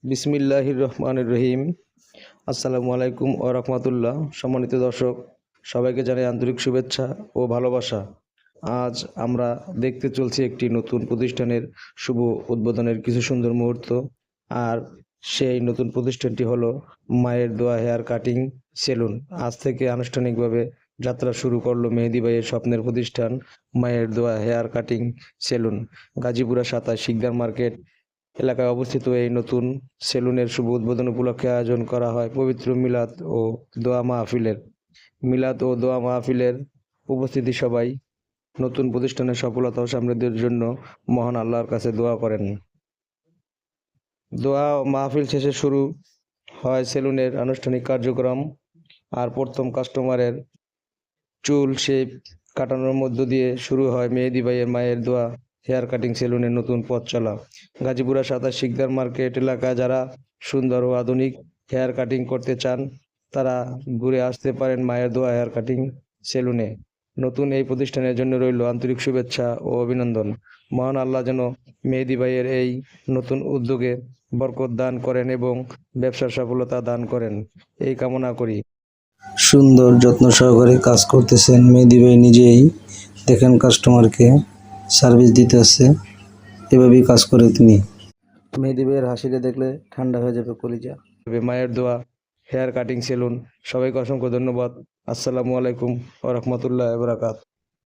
বিসমিল্লাহির রহমানির রহিম। আসসালামু আলাইকুম ও রহমতুল্লাহ। সম্মানিত দর্শক, সবাইকে জানাই আন্তরিক শুভেচ্ছা ও ভালোবাসা। আজ আমরা দেখতে চলছি একটি নতুন প্রতিষ্ঠানের শুভ উদ্বোধনের কিছু সুন্দর মুহূর্ত। আর সেই নতুন প্রতিষ্ঠানটি হলো মায়ের দোয়া হেয়ার কাটিং সেলুন। আজ থেকে আনুষ্ঠানিকভাবে যাত্রা শুরু করলো মেহেদী ভাইয়ের স্বপ্নের প্রতিষ্ঠান মায়ের দোয়া hair cutting saloon. Gazipura 27 Sikder market এলাকায় অবস্থিত এই নতুন সেলুনের শুভ উদ্বোধন উপলক্ষে আয়োজন করা হয় পবিত্র মিলাদ ও দোয়া মাহফিলের উপস্থিতি সবাই নতুন প্রতিষ্ঠানের সফলতা ও সমৃদ্ধির জন্য মহান আল্লাহর কাছে দোয়া করেন। দোয়া মাহফিল শেষে শুরু হয় সেলুনের আনুষ্ঠানিক কার্যক্রম। আর প্রথম কাস্টমারের চুল শেপ কাটানোর মধ্য দিয়ে শুরু হয় মেহেদী ভাইয়ের মায়ের দোয়া হেয়ার কাটিং সেলুনের নতুন পথ চলা। গাজীপুরা 27 শিকদার মার্কেট এলাকায় যারা সুন্দর ও আধুনিক হেয়ার কাটিং করতে চান তারা ঘুরে আসতে পারেন মায়ের দোয়া হেয়ার কাটিং সেলুনে। নতুন এই প্রতিষ্ঠানের জন্য রইল আন্তরিক শুভেচ্ছা ও অভিনন্দন। মহান আল্লাহ যেন মেহেদী ভাইয়ের এই নতুন উদ্যোগে বরকত দান করেন এবং ব্যবসার সফলতা দান করেন, এই কামনা করি। সুন্দর যত্ন সহকারে কাজ করতেছেন মেহেদী ভাই নিজেই। দেখেন কাস্টমারকে সার্ভিস দিতেছে, এভাবেই কাজ করে তিনি। মেহেদী ভাইয়ের হাসিটা দেখলে ঠান্ডা হয়ে যাবে কলিজা। মায়ের দোয়া হেয়ার কাটিং সেলুন, সবাইকে অসংখ্য ধন্যবাদ। আসসালামু আলাইকুম ওয়া রাহমাতুল্লাহি ওয়া বারাকাতুহু।